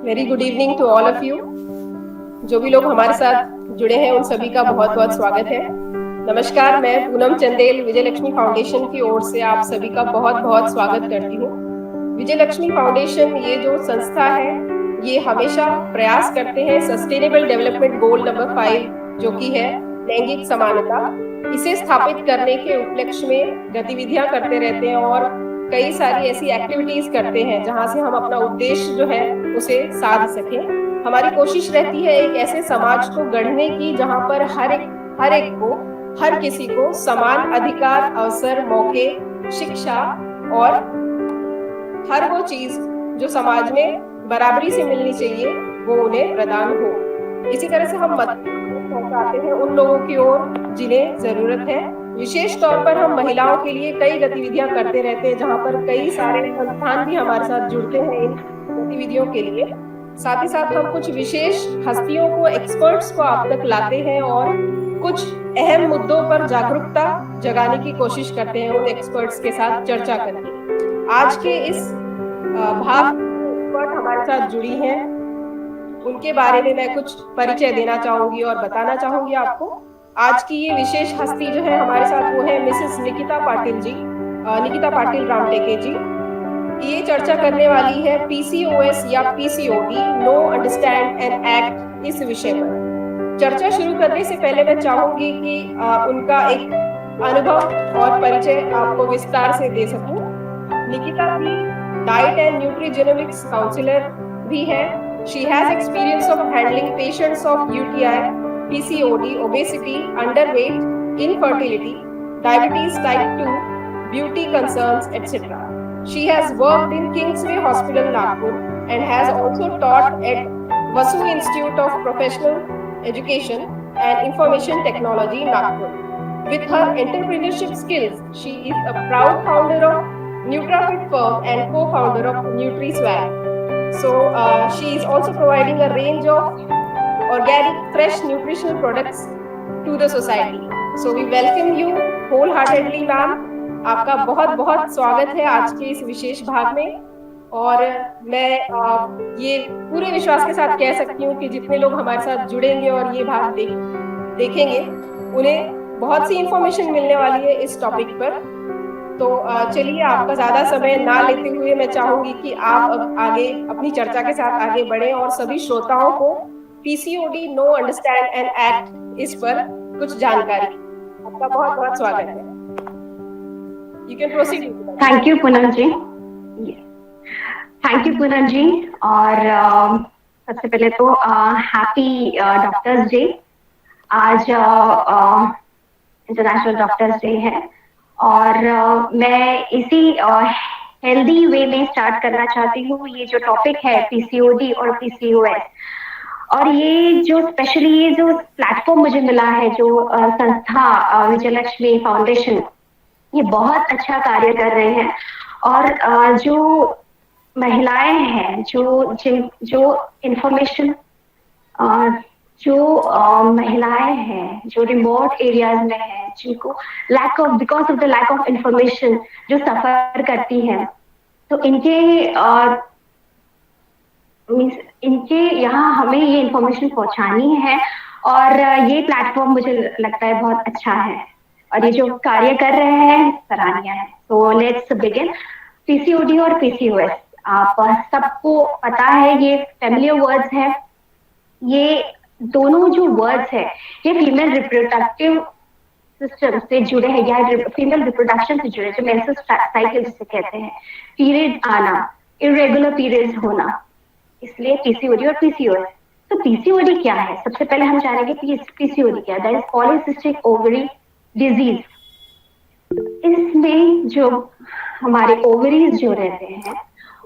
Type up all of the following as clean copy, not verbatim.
Very good evening to all of you. जो भी लोग हमारे साथ जुड़े हैं उन सभी का बहुत बहुत स्वागत है। नमस्कार, मैं पूनम चंदेल विजय लक्ष्मी फाउंडेशन की ओर से आप सभी का बहुत बहुत स्वागत करती हूँ। विजय लक्ष्मी फाउंडेशन ये जो संस्था है ये हमेशा प्रयास करते हैं सस्टेनेबल डेवलपमेंट गोल नंबर 5 जो कि है लैंगिक समानता, इसे स्थापित करने के उपलक्ष्य में गतिविधियां करते रहते हैं और कई सारी ऐसी एक्टिविटीज करते हैं जहां से हम अपना उद्देश्य जो है उसे साध सकें। हमारी कोशिश रहती है एक ऐसे समाज को गढ़ने की जहां पर हर किसी को समान अधिकार, अवसर, मौके, शिक्षा और हर वो चीज जो समाज में बराबरी से मिलनी चाहिए वो उन्हें प्रदान हो। इसी तरह से हम मत पहुंचाते हैं उन लोगों की ओर जिन्हें जरूरत है। विशेष तौर पर हम महिलाओं के लिए कई गतिविधियां करते रहते हैं जहां पर कई सारे संस्थान भी हमारे साथ जुड़ते हैं इन गतिविधियों के लिए। साथ ही साथ हम कुछ विशेष हस्तियों को, एक्सपर्ट्स को आप तक लाते हैं और कुछ अहम मुद्दों पर जागरूकता जगाने की कोशिश करते हैं उन एक्सपर्ट्स के साथ चर्चा करके। आज के इस भाग एक्सपर्ट हमारे साथ जुड़ी हैं, उनके बारे में मैं कुछ परिचय देना चाहूंगी और बताना चाहूंगी आपको। आज की ये विशेष हस्ती जो है हमारे साथ वो है मिसेस निकिता पाटिल जी, निकिता पाटिल रामटेके जी। ये चर्चा करने वाली है पीसीओएस या PCOD, know understand and act, इस विषय पर। चर्चा शुरू करने से पहले मैं चाहूंगी कि उनका एक अनुभव और परिचय आपको विस्तार से दे सकूं। निकिता जी डाइट एंड न्यूट्रीजेनोमिक्स काउंसलर भी है। She has experience of handling patients of UTI, PCOD, obesity, underweight, infertility, diabetes type 2, beauty concerns, etc. She has worked in Kingsway Hospital, Nagpur, and has also taught at Vasu Institute of Professional Education and Information Technology, Nagpur. With her entrepreneurship skills, she is a proud founder of NutraFit firm and co-founder of NutriSwag. So she is also providing a range of organic, fresh nutritional products to the society. So we welcome you wholeheartedly, ma'am. आपका बहुत बहुत स्वागत है आज के इस विशेष भाग में। और मैं ये पूरे विश्वास के साथ कह सकती हूँ कि जितने लोग हमारे साथ जुड़ेंगे और ये भाग देखेंगे उन्हें बहुत सी इंफॉर्मेशन मिलने वाली है इस टॉपिक पर। तो चलिए आपका ज्यादा समय ना लेते हुए मैं चाहूंगी कि आप अब आगे अपनी चर्चा के साथ आगे बढ़े और सभी श्रोताओं को PCOD, know understand and act, इस पर कुछ जानकारी। आपका बहुत बहुत स्वागत है। You can proceed. Thank you Poonam ji. Thank you Poonam ji. और सबसे पहले तो हैप्पी डॉक्टर्स डे। आज इंटरनेशनल डॉक्टर्स डे है और मैं इसी हेल्दी वे में स्टार्ट करना चाहती हूँ। ये जो टॉपिक है पीसीओडी और पीसीओएस, और ये जो स्पेशली ये जो प्लेटफॉर्म मुझे मिला है, जो संस्था विजय लक्ष्मी फाउंडेशन, ये बहुत अच्छा कार्य कर रहे हैं। और जो महिलाएं हैं, जो इंफॉर्मेशन, जो महिलाएं हैं जो रिमोट एरियाज में हैं, जिनको because of the lack of information जो सफर करती हैं, तो इनके यहाँ हमें ये इंफॉर्मेशन पहुंचानी है। और ये प्लेटफॉर्म मुझे लगता है बहुत अच्छा है और ये जो कार्य कर रहे हैं सराहनीय है। So let's begin. पीसीओडी और पीसीओएस आप सबको पता है, ये फैमिलियर वर्ड्स है। ये दोनों जो वर्ड्स है ये फीमेल रिप्रोडक्टिव सिस्टम से जुड़े हैं या फीमेल रिप्रोडक्शन से जुड़े, जो मेंस्ट्रुअल साइकिल जिसे कहते हैं, पीरियड आना, इरेगुलर पीरियड्स होना, इसलिए पीसीओडी और पीसीओएस। तो पीसीओडी क्या है? सबसे पहले हम जानेंगे पीसीओडी क्या है। That is polycystic ovary disease. इसमें जो हमारे ओवरीज जो रहते हैं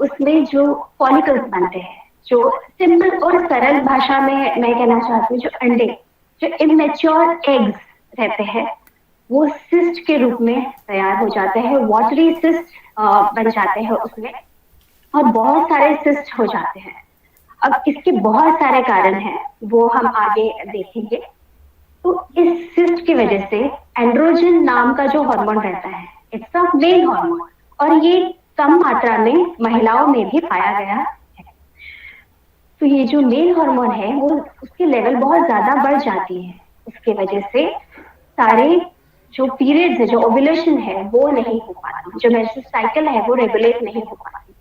उसमें जो फॉलिकल्स बनते हैं, जो सिंपल और सरल भाषा में मैं कहना चाहती हूँ, जो अंडे, जो इमेच्योर एग्स रहते हैं, वो सिस्ट के रूप में तैयार हो जाते हैं, वाटरी सिस्ट बन जाते हैं उसमें, और बहुत सारे सिस्ट हो जाते हैं। अब इसके बहुत सारे कारण हैं, वो हम आगे देखेंगे। तो इस सिस्ट की वजह से एंड्रोजन नाम का जो हार्मोन रहता है, इट्स अ मेल हार्मोन, और ये कम मात्रा में महिलाओं में भी पाया गया है। तो इस सिस्ट की वजह से एंड्रोजन नाम का जो हार्मोन रहता है, इट्स अ मेल हार्मोन, और ये कम मात्रा में महिलाओं में भी पाया गया है। तो इस सिस्ट की वजह से तो ये जो मेल हार्मोन है वो उसके लेवल बहुत ज्यादा बढ़ जाती है, उसके वजह से सारे जो पीरियड्स है, जो ओव्यूलेशन है वो नहीं हो पाती, जो मेंस्ट्रुअल साइकिल है वो रेगुलेट नहीं हो पाती।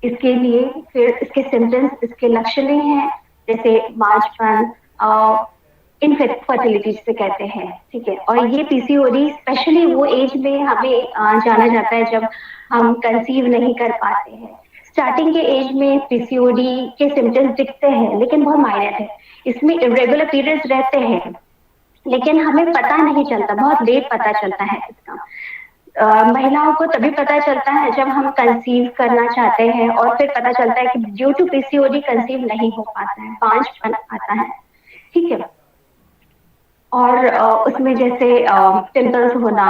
इसके लिए फिर इसके सिम्टम्स, इसके लक्षण हैं जैसे मार्चपन, इनफर्टिलिटी जिसे कहते हैं, ठीक है। और ये पीसीओडी स्पेशली वो एज में हमें जाना जाता है जब हम कंसीव नहीं कर पाते हैं। स्टार्टिंग के एज में पीसीओडी के सिम्टम्स दिखते हैं लेकिन बहुत माइनर है, इसमें इरेगुलर पीरियड्स रहते हैं लेकिन हमें पता नहीं चलता, बहुत लेट पता चलता है इसका। महिलाओं को तभी पता चलता है जब हम कंसीव करना चाहते हैं और फिर पता चलता है कि ड्यू टू पीसीओडी कंसीव नहीं हो पाता है, पांचपन आता है, ठीक है। और उसमें जैसे पिंपल्स होना,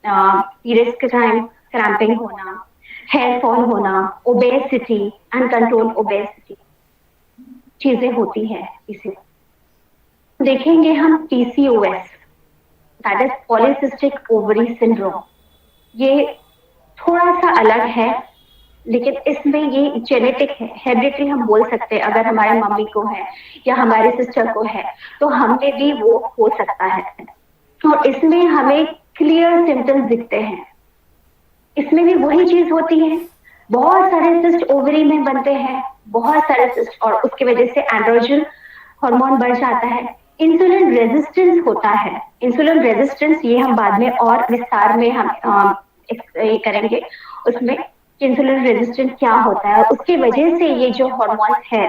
पीरियड्स के टाइम क्रैम्पिंग होना, हेयर फॉल होना, ओबेसिटी, अनकंट्रोल ओबेसिटी चीजें होती है। इसी देखेंगे हम PCOS, that is polycystic ovary syndrome. ये थोड़ा सा अलग है लेकिन इसमें ये जेनेटिक है, हेरिडिटरी हम बोल सकते हैं। अगर हमारे मम्मी को है या हमारे सिस्टर को है तो हमें भी वो हो सकता है। और इसमें हमें क्लियर सिम्टम्स दिखते हैं। इसमें भी वही चीज होती है, बहुत सारे सिस्ट ओवरी में बनते हैं, बहुत सारे सिस्ट, और उसकी वजह से एंड्रोजन हार्मोन बढ़ जाता है। इंसुलिन रेजिस्टेंस होता है। इंसुलिन रेजिस्टेंस ये हम बाद में और विस्तार में हम ये करेंगे उसमें, इंसुलिन रेजिस्टेंस क्या होता है। उसकी वजह से ये जो हार्मोन्स है,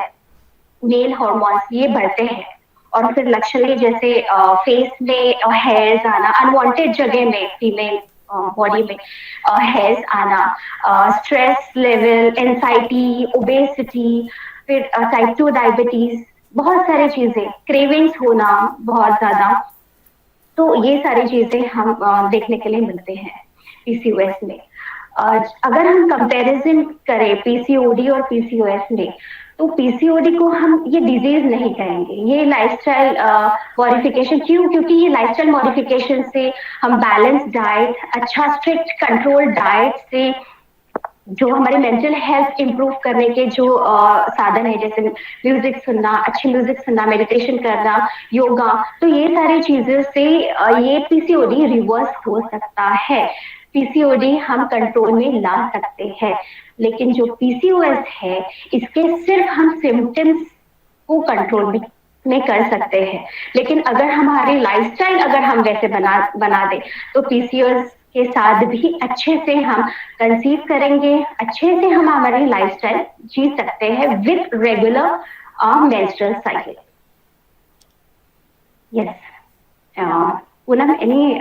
मेल हार्मोन्स, ये बढ़ते हैं। और फिर लक्षण जैसे फेस में हेयर्स आना, अनवांटेड जगह में फीमेल बॉडी में हेयर्स आना, स्ट्रेस लेवल, एंजाइटी, ओबेसिटी, फिर टाइप 2 डायबिटीज, बहुत सारी चीजें, क्रेविंग्स होना बहुत ज्यादा। तो ये सारी चीजें हम देखने के लिए मिलते हैं पीसीओएस में। अगर हम कंपैरिजन करें पीसीओडी और पीसीओएस में, तो पीसीओडी को हम ये डिजीज नहीं कहेंगे, ये लाइफस्टाइल मॉडिफिकेशन। क्यों? क्योंकि ये लाइफस्टाइल मॉडिफिकेशन से हम बैलेंस डाइट, अच्छा स्ट्रिक्ट कंट्रोल डाइट से जो हमारे मेंटल हेल्थ इंप्रूव करने के जो साधन है, जैसे म्यूजिक सुनना, अच्छी म्यूजिक सुनना, मेडिटेशन करना, योगा, तो ये सारी चीजों से ये पीसीओडी रिवर्स हो सकता है। पीसीओडी हम कंट्रोल में ला सकते हैं। लेकिन जो पीसीओएस है इसके सिर्फ हम सिम्टम्स को कंट्रोल में कर सकते हैं। लेकिन अगर हमारी लाइफस्टाइल अगर हम वैसे बना दे तो पीसीओएस के साथ भी अच्छे से हम कंसीव करेंगे, अच्छे से हम हमारी लाइफस्टाइल जी सकते हैं with regular menstrual cycle. Yes, Poonam, any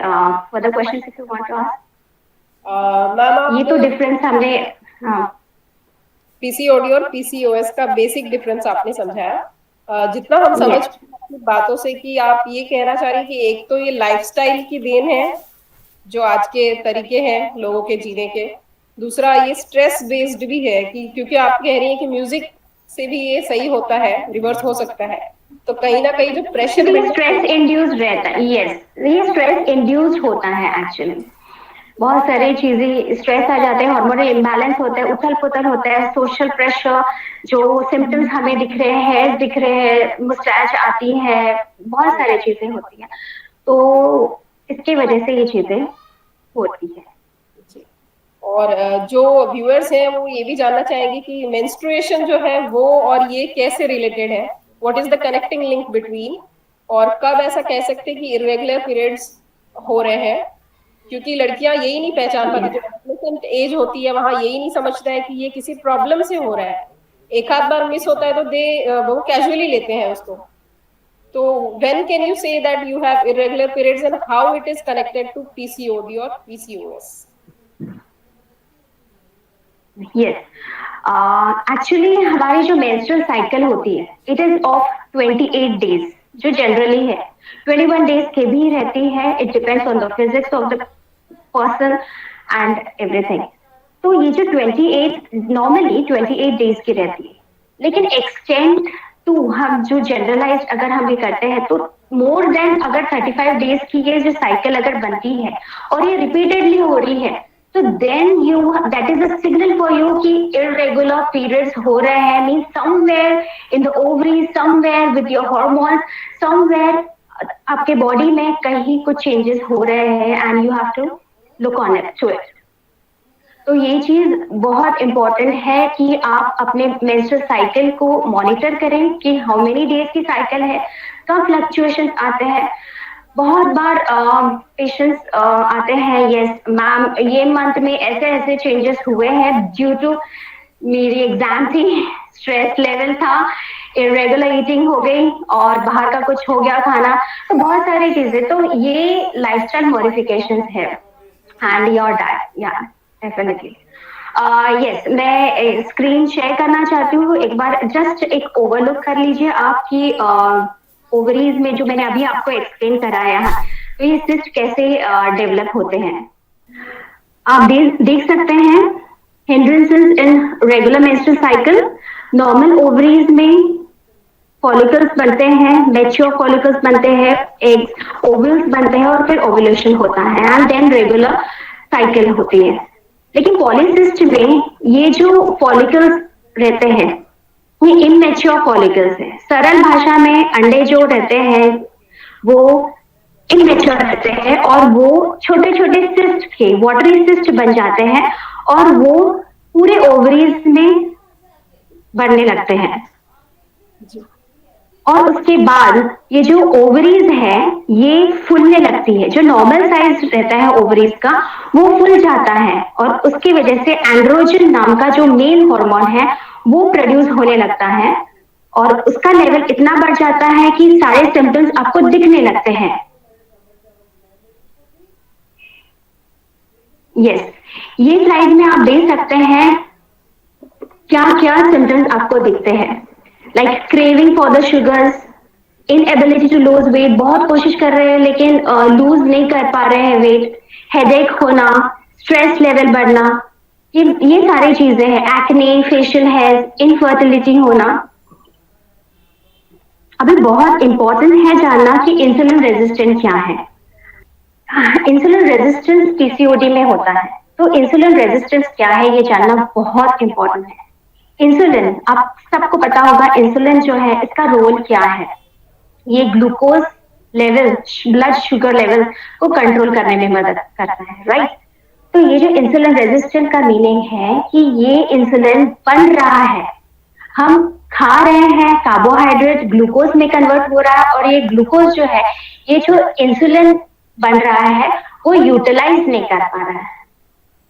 further questions if you want to ask? Ma'am, ये तो डिफरेंस हमने, हाँ, पीसीओडी और पीसीओएस का बेसिक डिफरेंस आपने समझाया। जितना हम समझ yes. बातों से कि आप ये कहना चाह रही हैं कि एक तो ये लाइफस्टाइल की देन है जो आज के तरीके हैं लोगों के जीने के, दूसरा ये स्ट्रेस बेस्ड भी है कि क्योंकि आप कह रही हैं कि म्यूजिक से भी ये सही होता है, रिवर्स हो सकता है, तो कहीं ना कहीं जो प्रेशर ये स्ट्रेस इंड्यूस्ड रहता है। यस, ये स्ट्रेस इंड्यूस्ड होता है एक्चुअली। बहुत सारी चीजें, स्ट्रेस आ जाते हैं, हार्मोनल इम्बैलेंस होता है, उथल पुथल होता है, सोशल प्रेशर, जो सिम्टम्स हमें दिख रहे हैं, हेयर दिख रहे हैं, मुस्टैच आती है, बहुत सारी चीजें होती हैं, तो इसकी वजह से ये चीजें होती है। और जो व्यूअर्स हैं वो ये भी जानना चाहेंगे कि मेंस्ट्रुएशन जो है वो और ये कैसे रिलेटेड है, what is the connecting link between, और कब ऐसा कह सकते हैं कि इरेगुलर पीरियड्स हो रहे हैं, क्योंकि लड़कियां यही नहीं पहचान पाती, जो एडोलेसेंट एज होती है वहां यही नहीं समझता है कि ये किसी प्रॉब्लम से हो रहा है। एक आध बार मिस होता है तो वो कैजुअली लेते हैं उसको। तो when can you say that you have irregular periods and how it is connected to PCOD or PCOS? Yes, actually हमारी जो मेंस्ट्रुअल साइकिल होती है इट इज ऑफ 28 डेज, जो जनरली है 21 डेज के भी रहती है। It depends on the physics of the person and everything. तो ये जो 28 नॉर्मली 28 डेज की रहती है, लेकिन एक्सटेंड टू हम जो जनरलाइज अगर हम ये करते हैं तो मोर देन अगर 35 डेज की ये जो साइकिल अगर बनती है और ये रिपीटेडली हो रही है तो then you that is a signal for you कि इरेगुलर पीरियड्स हो रहे हैं, mean somewhere in the ovary, somewhere with your hormones, somewhere आपके बॉडी में कहीं कुछ चेंजेस हो रहे हैं and you have to look on it to it. तो ये चीज बहुत इंपॉर्टेंट है कि आप अपने मेंस्ट्रुअल साइकिल को मॉनिटर करें कि हाउ मेनी डेज की साइकिल है, कब फ्लक्चुएशंस आते हैं। बहुत बार पेशेंट्स आते हैं, यस मैम ये मंथ में ऐसे ऐसे चेंजेस हुए हैं ड्यू टू मेरी एग्जाम थी, स्ट्रेस लेवल था, इरेगुलर ईटिंग हो गई और बाहर का कुछ हो गया खाना, तो बहुत सारी चीजें। तो ये लाइफस्टाइल मॉडिफिकेशंस है एंड योर डाइट, या डेफिनेटली। यस, मैं स्क्रीन शेयर करना चाहती हूँ, एक बार जस्ट एक ओवरलुक कर लीजिए आपकी ओवरीज में जो मैंने अभी आपको एक्सप्लेन कराया है, तो ये सिस्ट कैसे डेवलप होते हैं। आप देख सकते हैं hindrances in regular menstrual cycle. Normal ovaries में फॉलिकल्स बनते हैं, मैच्योर फॉलिकल्स बनते हैं, एग्स ओवल्स बनते हैं और फिर ओव्यूलेशन होता है एंड देन रेगुलर साइकिल होती है। लेकिन पॉलीसिस्ट में ये जो फॉलिकल्स रहते हैं ये इमेच्योर फॉलिकल्स है। सरल भाषा में अंडे जो रहते हैं वो इमेच्योर रहते हैं और वो छोटे छोटे सिस्ट के वाटरी सिस्ट बन जाते हैं और वो पूरे ओवरीज में बढ़ने लगते हैं। और उसके बाद ये जो ओवरीज है ये फूलने लगती है, जो नॉर्मल साइज रहता है ओवरीज का वो फूल जाता है और उसकी वजह से एंड्रोजन नाम का जो मेल हार्मोन है वो प्रोड्यूस होने लगता है और उसका लेवल इतना बढ़ जाता है कि सारे सिम्टम्स आपको दिखने लगते हैं। यस, ये स्लाइड में आप देख सकते हैं क्या क्या सिम्टम्स आपको दिखते हैं, like craving for the sugars, inability to lose weight, बहुत कोशिश कर रहे हैं लेकिन लूज नहीं कर पा रहे हैं वेट, हेडेक होना, स्ट्रेस लेवल बढ़ना, ये सारी चीजें हैं, एक्ने, फेशियल हेयर, इनफर्टिलिटी होना। अभी बहुत इंपॉर्टेंट है जानना कि इंसुलिन रेजिस्टेंस क्या है। इंसुलिन रेजिस्टेंस पीसीओडी में होता है, तो इंसुलिन रेजिस्टेंस क्या है ये जानना बहुत इंपॉर्टेंट है। इंसुलिन, आप सबको पता होगा इंसुलिन जो है इसका रोल क्या है, ये glucose level, blood sugar level को कंट्रोल करने में मदद करता है, राइट। तो ये जो इंसुलिन रेजिस्टेंस का मीनिंग है कि ये इंसुलिन बन रहा है, हम खा रहे हैं कार्बोहाइड्रेट ग्लूकोज में कन्वर्ट हो रहा है और ये ग्लूकोज जो है, ये जो इंसुलिन बन रहा है वो यूटिलाइज नहीं कर पा रहा है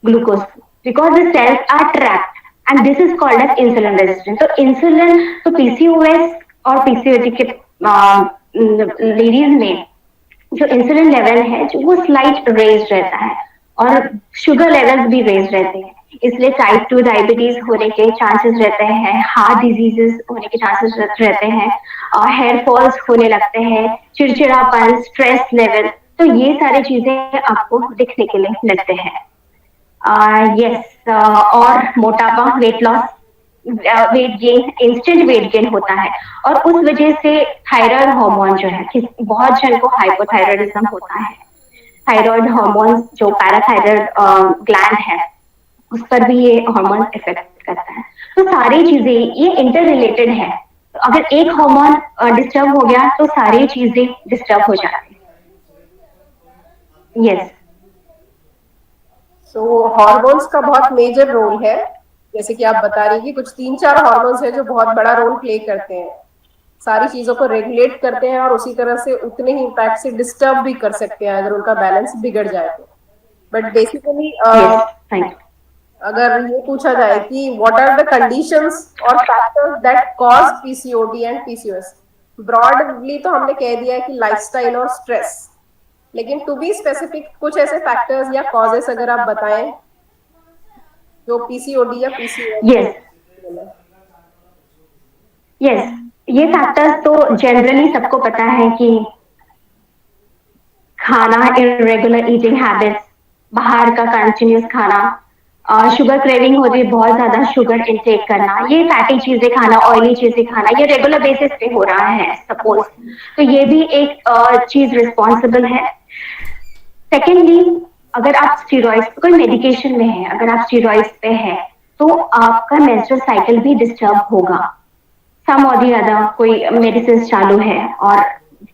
glucose, because the cells are trapped and this is called as insulin resistance. तो इंसुलिन, तो पीसीओएस और पीसीओडी के लेडीज में जो इंसुलिन लेवल है जो वो स्लाइट रेज रहता है और शुगर लेवल्स भी रेज रहते हैं, इसलिए टाइप 2 डायबिटीज होने के चांसेस रहते हैं, हार्ट डिजीजेस होने के चांसेस रहते हैं, हेयर फॉल्स होने लगते हैं, चिड़चिड़ापन, स्ट्रेस लेवल, तो ये सारी चीजें आपको दिखने के लिए मिलते हैं। यस, और मोटापा, weight loss, weight gain, instant weight gain होता है और उस वजह से थायराइड हार्मोन जो है, बहुत जन को हाइपोथायराइडिज्म होता है, थायराइड हार्मोन जो पैराथायराइड ग्लैंड है उस पर भी ये हार्मोन इफेक्ट करता है। तो सारी चीजें ये इंटर रिलेटेड है, तो अगर एक हार्मोन डिस्टर्ब हो गया तो सारी चीजें डिस्टर्ब हो जाती है। यस, सो हॉर्मोन्स का बहुत मेजर रोल है, जैसे कि आप बता रही कि कुछ 3-4 हॉर्मोन्स है जो बहुत बड़ा रोल प्ले करते हैं, सारी चीजों को रेगुलेट करते हैं और उसी तरह से उतने ही इम्पैक्ट से डिस्टर्ब भी कर सकते हैं अगर उनका बैलेंस बिगड़ जाए तो। बट बेसिकली अगर ये पूछा जाए कि व्हाट आर द कंडीशंस और factors that cause PCOD and PCOS, broadly तो हमने कह दिया है कि लाइफस्टाइल और स्ट्रेस, लेकिन टू बी स्पेसिफिक कुछ ऐसे फैक्टर्स या कॉजेस अगर आप बताएं जो पीसीओडी या पीसीओएस। यस, ये फैक्टर्स तो जनरली सबको पता है कि खाना, इरेगुलर ईटिंग हैबिट्स, बाहर का कंटिन्यूस खाना, शुगर क्रेविंग होती है, बहुत ज्यादा शुगर इनटेक करना, ये फैटी चीजें खाना, ऑयली चीजें खाना, ये रेगुलर बेसिस पे हो रहा है सपोज, तो ये भी एक चीज रिस्पॉन्सिबल है। सेकेंडली, अगर आप स्टीरॉइड्स कोई मेडिकेशन में है, अगर आप स्टीरॉइड्स पे है तो आपका मेंस्ट्रुअल साइकिल भी डिस्टर्ब होगा। सम और दी अदर कोई मेडिसिन चालू है और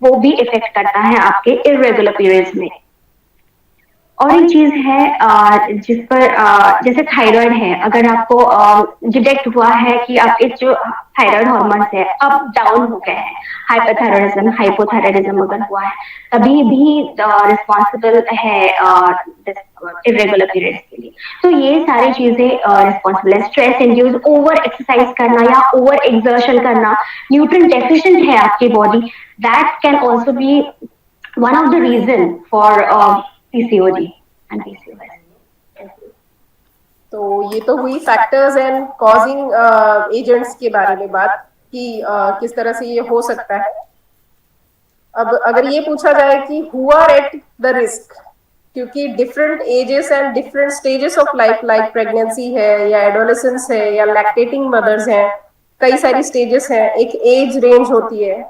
वो भी इफेक्ट करता है आपके इरेगुलर पीरियड्स में। और एक चीज है जिस पर जैसे थायराइड है, अगर आपको डिटेक्ट हुआ है कि आपके जो थायराइड हॉर्मोन्स है अप डाउन हो गए हैं, हाइपरथायराइडिज्म हाइपोथायराइडिज्म अगर हुआ है, तभी भी रिस्पॉन्सिबल है इरेगुलर पीरियड्स के लिए। तो ये सारी चीजें रिस्पॉन्सिबल है। स्ट्रेस इंड्यूस ओवर एक्सरसाइज करना या ओवर एक्सर्शन करना, न्यूट्रिएंट डेफिशिएंट है आपकी body, that can also be one of the reason for PCOD and PCOS. तो ये तो हुई फैक्टर्स एंड कॉजिंग एजेंट्स के बारे में बात कि किस तरह से ये हो सकता है। अब अगर ये पूछा जाए कि who are at the risk, क्योंकि different ages and different stages of life, like pregnancy है या एडोलेसेंस है या लैक्टेटिंग मदर्स हैं, कई सारी स्टेजेस हैं, एक एज रेंज होती है,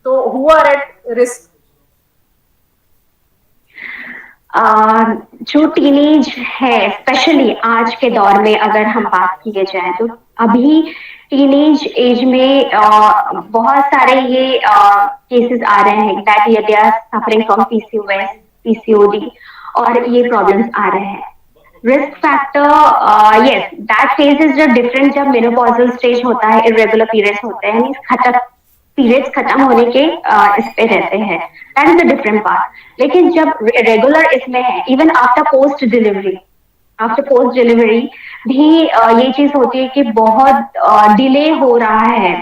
तो हु आर एट रिस्क? जो टीनेज है, स्पेशली आज के दौर में अगर हम बात किए जाए तो अभी टीनेज एज में बहुत सारे ये केसेस आ रहे हैं that they are suffering from PCOS, PCOD और ये प्रॉब्लम्स आ रहे हैं। Risk factor yes, that phase is जब डिफरेंट, जब मेनोपॉजल स्टेज होता है, इरेगुलर पीरियड्स होते हैं, खत्म पीरियड्स खत्म होने के इस पे रहते हैं, that is a different part. लेकिन जब रेगुलर इसमें है, इवन आफ्टर पोस्ट डिलीवरी भी ये चीज होती है कि बहुत डिले हो रहा है,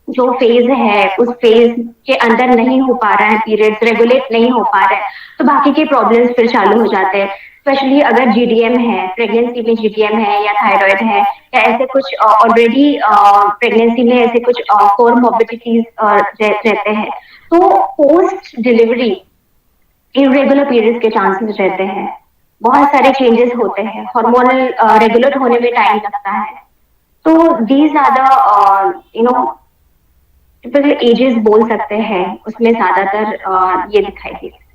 जो फेज है उस फेज के अंदर नहीं हो पा रहा है, पीरियड्स रेगुलेट नहीं हो पा रहे हैं, तो बाकी के प्रॉब्लम्स फिर चालू हो जाते हैं। स्पेशली अगर जीडीएम है, प्रेगनेंसी में जीडीएम है या थायराइड है या ऐसे कुछ ऑलरेडी प्रेगनेंसी में ऐसे कुछ कोमॉर्बिडिटीज रहते हैं, तो पोस्ट डिलीवरी इरेगुलर पीरियड्स के चांसेस रहते हैं। बहुत सारे चेंजेस होते हैं, हार्मोनल रेगुलेट होने में टाइम लगता है। तो these are the typical ages बोल सकते हैं, उसमें ज्यादातर ये दिखाई देती है।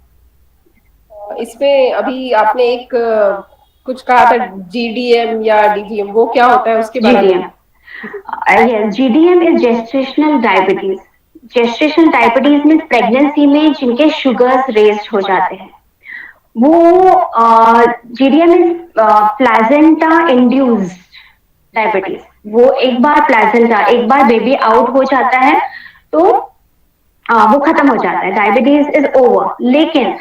इसमें अभी आपने एक कुछ कहा था जीडीएम या डीजीएम, वो क्या होता है उसके बारे में? Yes, GDM is gestational diabetes. Gestational diabetes means pregnancy में जिनके शुगर्स रेज्ड हो जाते हैं, वो जीडीएम इज प्लाजेंटा इंड्यूस्ड डायबिटीज। वो एक बार प्लाजेंटा, एक बार बेबी आउट हो जाता है तो वो खत्म हो जाता है, डायबिटीज इज ओवर। लेकिन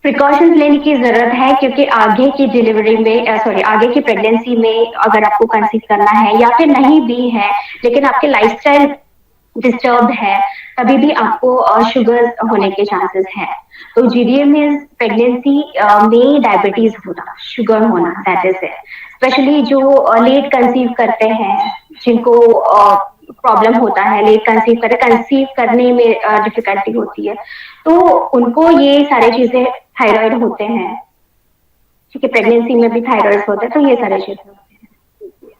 प्रिकॉशंस लेने की जरूरत है, क्योंकि आगे की डिलीवरी में आगे की प्रेगनेंसी में अगर आपको कंसीव करना है या फिर नहीं भी है लेकिन आपके लाइफस्टाइल डिस्टर्ब है, तभी भी आपको शुगर होने के चांसेस हैं। तो जीडीएम में प्रेगनेंसी में डायबिटीज होना, शुगर होना, दैट इज इट। स्पेशली जो लेट कंसीव करते हैं, जिनको प्रॉब्लम होता है, लेट कंसीव करने में डिफिकल्टी होती है, तो उनको ये सारी चीजें, थायराइड होते हैं, ठीक है, प्रेगनेंसी में भी थायराइड होते हैं, तो ये सारी चीजें होती हैं।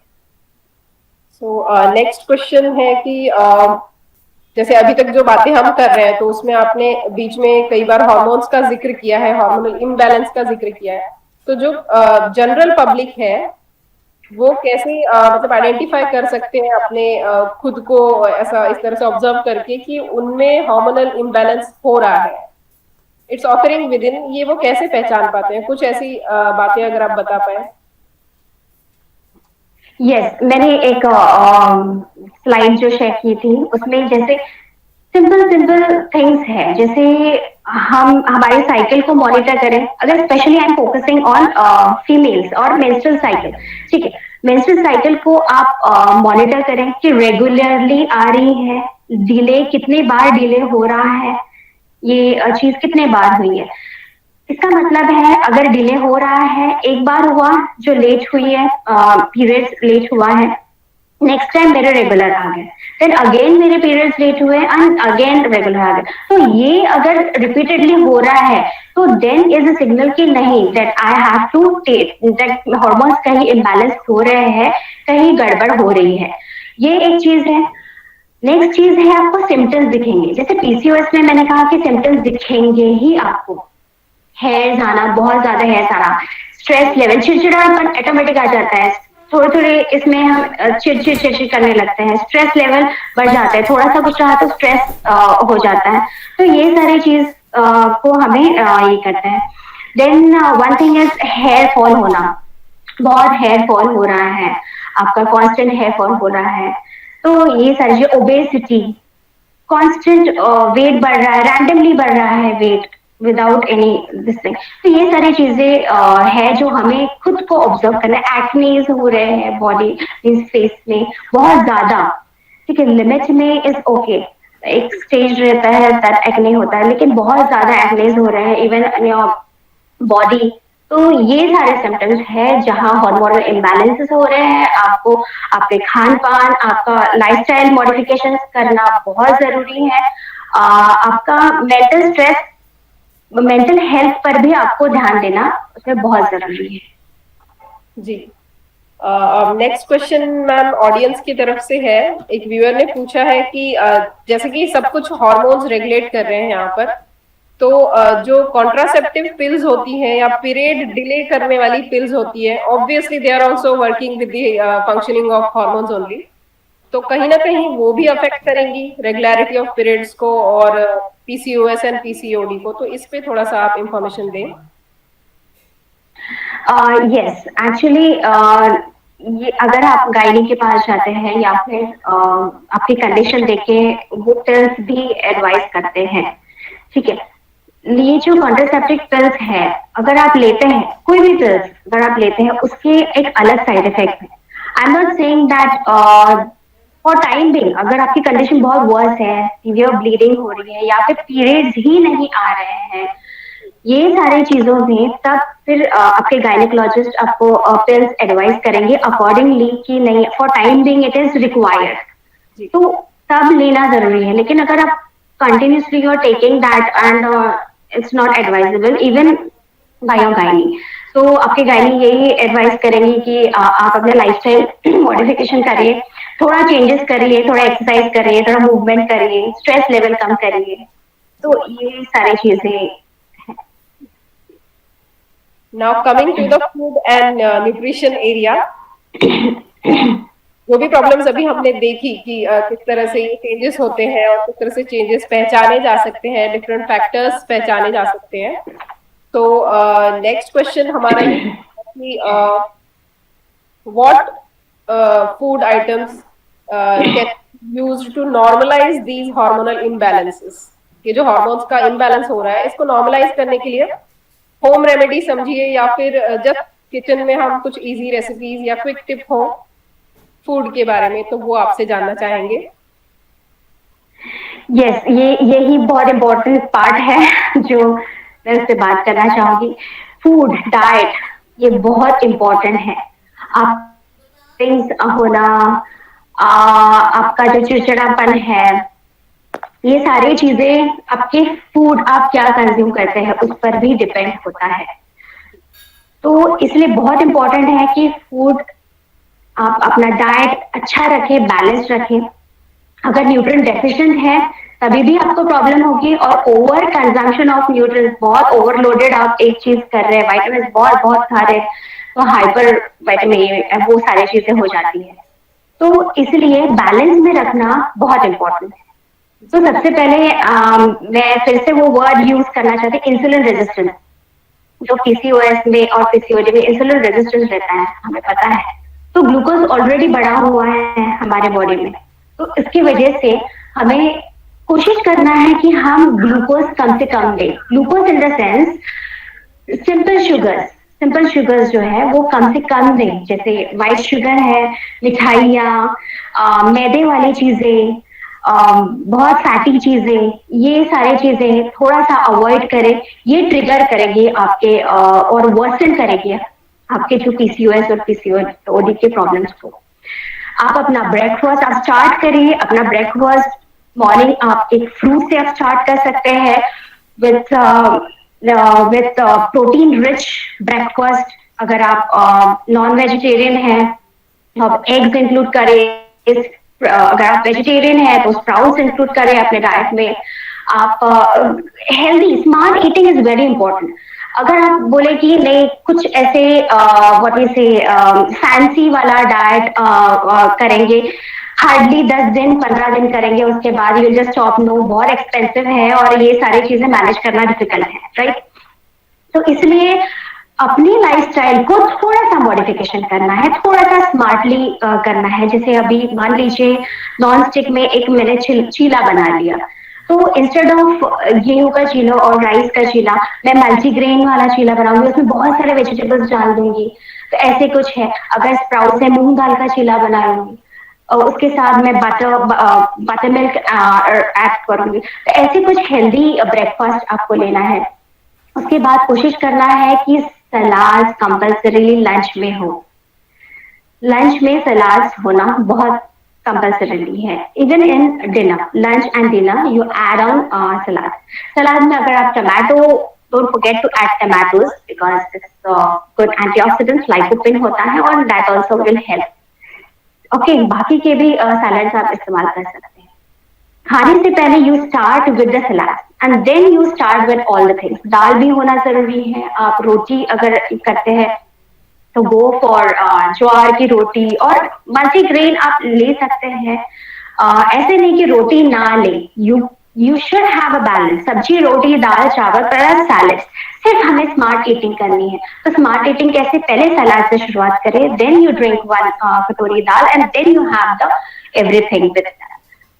सो नेक्स्ट क्वेश्चन है कि जैसे अभी तक जो बातें हम कर रहे हैं, तो उसमें आपने बीच में कई बार हार्मोन्स का जिक्र किया है, हार्मोनल इम्बैलेंस का जिक्र किया है, तो जो जनरल पब्लिक है वो कैसे मतलब आइडेंटिफाई कर सकते हैं अपने खुद को ऐसा इस तरह से ऑब्जर्व करके कि उनमें हार्मोनल इम्बैलेंस हो रहा है, इट्स ऑकरिंग विद इन, ये वो कैसे पहचान पाते हैं? कुछ ऐसी बातें अगर आप बता पाए। यस, मैंने एक स्लाइड जो शेयर की थी उसमें जैसे सिंपल थिंग्स है, जैसे हम हमारे साइकिल को मॉनिटर करें, अगर specially I am focusing on females और मेंस्ट्रुअल साइकिल, ठीक है, मेंस्ट्रुअल साइकिल को आप मॉनिटर करें कि रेगुलरली आ रही है, डिले कितनी बार डिले हो रहा है, ये चीज कितने बार हुई है। इसका मतलब है अगर डिले हो रहा है, एक बार हुआ जो लेट हुई है, पीरियड्स लेट हुआ है, नेक्स्ट टाइम मेरे रेगुलर आ गए, देन अगेन मेरे पीरियड्स लेट हुए एंड अगेन रेगुलर आ गए, तो ये अगर रिपीटेडली हो रहा है तो देन इज अ सिग्नल कि नहीं, that I have to take, that hormones कहीं इम्बैलेंस हो रहे हैं, कहीं गड़बड़ हो रही है, ये एक चीज है। नेक्स्ट चीज है आपको सिम्टम्स दिखेंगे, जैसे पीसीओएस में मैंने कहा कि सिम्टम्स दिखेंगे ही आपको, हेयर्स आना, बहुत ज्यादा हेयर्स आना, स्ट्रेस लेवल, चिड़चिड़ापन ऑटोमेटिक आ जाता है। थोड़े थोड़े इसमें हम चिड़चिड़ चिड़चिड़ करने लगते हैं, स्ट्रेस लेवल बढ़ जाता है, थोड़ा सा कुछ रहा तो स्ट्रेस हो जाता है। तो ये सारी चीज को हमें ये करते हैं। Then one thing is hair fall होना, बहुत हेयर फॉल हो रहा है, आपका कांस्टेंट हेयर फॉल हो रहा है। तो ये सारी जो ओबेसिटी, कांस्टेंट वेट बढ़ रहा है, रैंडमली बढ़ रहा है weight without any this thing, तो ये सारी चीजें है जो हमें खुद को ऑब्जर्व करना है। एक्नेज हो रहे हैं बॉडी इस फेस में बहुत ज्यादा, ठीक है, लिमिट में इज ओके, एक स्टेज रहता है तब एक्ने होता है, लेकिन बहुत ज्यादा एक्नेज हो रहे हैं इवन बॉडी। तो ये सारे सिम्टम्स है जहाँ हार्मोनल इम्बैलेंसेस हो रहे हैं। आपको आपके खान पान, आपका लाइफस्टाइल मॉडिफिकेशन करना बहुत जरूरी है। आपका मेंटल स्ट्रेस, मेंटल हेल्थ पर भी आपको ध्यान देना उसमें बहुत जरूरी है। जी। अब नेक्स्ट क्वेश्चन मैम ऑडियंस की तरफ से है। एक व्यूअर ने पूछा है कि जैसे कि सब कुछ हॉर्मोन्स रेगुलेट कर रहे हैं यहाँ पर, तो जो कॉन्ट्रासेप्टिव पिल्स होती हैं या पीरियड डिले करने वाली पिल्स होती है, obviously they are also working with the functioning of hormones only, तो कहीं ना कहीं वो भी अफेक्ट करेंगी रेगुलरिटी ऑफ पीरियड्स को और पीसीओएस एंड पीसीओडी को, तो इस पे थोड़ा सा आप इंफॉर्मेशन दें। यस, एक्चुअली ये अगर आप गायनी के पास जाते हैं या फिर आपकी कंडीशन देखे, वो पिल्स भी एडवाइस करते हैं, ठीक है। ये जो कॉन्ट्रासेप्टिव पिल्स है, अगर आप लेते हैं कोई भी पिल्स अगर आप लेते हैं, उसके एक अलग साइड इफेक्ट है। आई am not saying that for time Bing, अगर आपकी कंडीशन बहुत वर्स है, सीवियर ब्लीडिंग हो रही है या फिर पीरियड्स ही नहीं आ रहे हैं, ये सारी चीजों में तब फिर आपके गायनेकोलॉजिस्ट आपको पिल्स एडवाइस करेंगे अकॉर्डिंगली कि नहीं, for time being it is required, तो तब लेना जरूरी है। लेकिन अगर आप continuously you are taking that and it's not advisable even by your gynae, तो आपके गायनी यही एडवाइस करेंगी कि आप अपने लाइफस्टाइल मॉडिफिकेशन करिए, थोड़ा चेंजेस करिए, थोड़ा एक्सरसाइज करिए, थोड़ा मूवमेंट करिए, स्ट्रेस लेवल कम करिए। तो ये सारी चीजें। Now coming to the food and nutrition area, जो भी प्रॉब्लम्स अभी हमने देखी कि किस तरह से ये चेंजेस होते हैं और किस तरह से चेंजेस पहचाने जा सकते हैं, डिफरेंट फैक्टर्स पहचाने जा सकते हैं। तो नेक्स्ट क्वेश्चन हमारा ये कि what food items can used to normalise these hormonal imbalances. ये जो हार्मोन्स का इम्बैलेंस हो रहा है, इसको नॉर्मलाइज करने के लिए होम रेमेडी समझिए या फिर जब किचन में हम कुछ इजी रेसिपीज या क्विक टिप हो फूड के बारे में, तो वो आपसे जानना चाहेंगे। यस, यही बहुत इम्पोर्टेंट पार्ट है जो मैं उससे बात करना चाहूंगी। फूड डाइट ये बहुत इम्पोर्टेंट है। आप होना, आपका जो चिड़चिड़ापन है, ये सारी चीजें आपके फूड आप क्या कंज्यूम करते हैं उस पर भी डिपेंड होता है। तो इसलिए बहुत इम्पोर्टेंट है कि फूड आप अपना डाइट अच्छा रखें, बैलेंस रखें। अगर न्यूट्रिएंट डेफिशिएंट है तभी भी आपको प्रॉब्लम होगी, और ओवर कंजम्पशन ऑफ न्यूट्रिएंट्स, बहुत ओवरलोडेड आप एक चीज कर रहे हैं, विटामिन बहुत बहुत खा रहे हैं, तो हाइपर विटामिन वो सारी चीजें हो जाती है। तो इसलिए बैलेंस में रखना बहुत इम्पोर्टेंट है। तो सबसे पहले मैं फिर से वो वर्ड यूज करना चाहती हूँ, इंसुलिन रेजिस्टेंस। जो पीसीओएस में और पीसीओडी में इंसुलिन रेजिस्टेंस रहता है, हमें पता है। तो ग्लूकोज ऑलरेडी बढ़ा हुआ है हमारे बॉडी में, तो इसकी वजह से हमें कोशिश करना है कि हम ग्लूकोज कम से कम दें। Glucose in the sense simple sugars जो है वो कम से कम दें, जैसे व्हाइट शुगर है, मिठाइयाँ, मैदे वाली चीजें, बहुत फैटी चीजें, ये सारी चीजें थोड़ा सा अवॉइड करें। ये ट्रिगर करेंगे आपके और वर्सन करेंगे आपके जो पीसीओएस और पीसीओडी के प्रॉब्लम्स को। आप अपना ब्रेकफास्ट आप स्टार्ट करिए, अपना ब्रेकफास्ट मॉर्निंग आप एक फ्रूट से आप स्टार्ट कर सकते हैं विथ प्रोटीन रिच ब्रेकफास्ट। अगर आप नॉन वेजिटेरियन हैं आप एग्स इंक्लूड करें, अगर आप वेजिटेरियन है तो स्प्राउट्स इंक्लूड करें अपने डाइट में। आप healthy smart eating is very important. अगर आप बोले कि नहीं कुछ ऐसे व्हाट वी से फैंसी वाला डाइट करेंगे, हार्डली 10 दिन 15 दिन करेंगे, उसके बाद यू जस्ट स्टॉप, नो बहुत एक्सपेंसिव है और ये सारी चीजें मैनेज करना डिफिकल्ट है, राइट? तो इसलिए अपनी लाइफस्टाइल को थोड़ा सा मॉडिफिकेशन करना है, थोड़ा सा स्मार्टली करना है। जैसे अभी मान लीजिए नॉन स्टिक में एक मैंने चीला बना लिया, तो इंस्टेड ऑफ गेहूं का चीला और राइस का चीला, मैं मल्टीग्रेन वाला चीला बनाऊंगी, उसमें बहुत सारे वेजिटेबल्स डाल दूंगी। तो ऐसे कुछ है। अगर स्प्राउट से मूंग दाल का चीला बनाऊंगी और उसके साथ मैं बटर मिल्क ऐड करूंगी। तो ऐसे कुछ हेल्दी ब्रेकफास्ट आपको लेना है। उसके बाद कोशिश करना है कि सलाद कंपल्सरीली लंच में हो। लंच में सलाद होना बहुत कंपल्सरीली है। Even in dinner, lunch and dinner you add on salad. Salad में अगर आप tomato, don't forget to add tomatoes because it's good antioxidants, lycopene होता है और that also will help. Okay, बाकी के भी सलाड्स आप इस्तेमाल कर सकते हैं। खाने से पहले you start with the salad and then you start with all the things. दाल भी होना जरूरी है। आप रोटी अगर करते हैं तो गो फॉर ज्वार की रोटी, और मल्टीग्रेन आप ले सकते हैं। ऐसे नहीं कि रोटी ना ले, you should have a balance, सब्जी रोटी दाल चावल प्लस सैलेड। सिर्फ हमें स्मार्ट ईटिंग करनी है। तो स्मार्ट ईटिंग कैसे? पहले सलाद से शुरुआत करें, then you drink one katori dal and then you have the everything with that.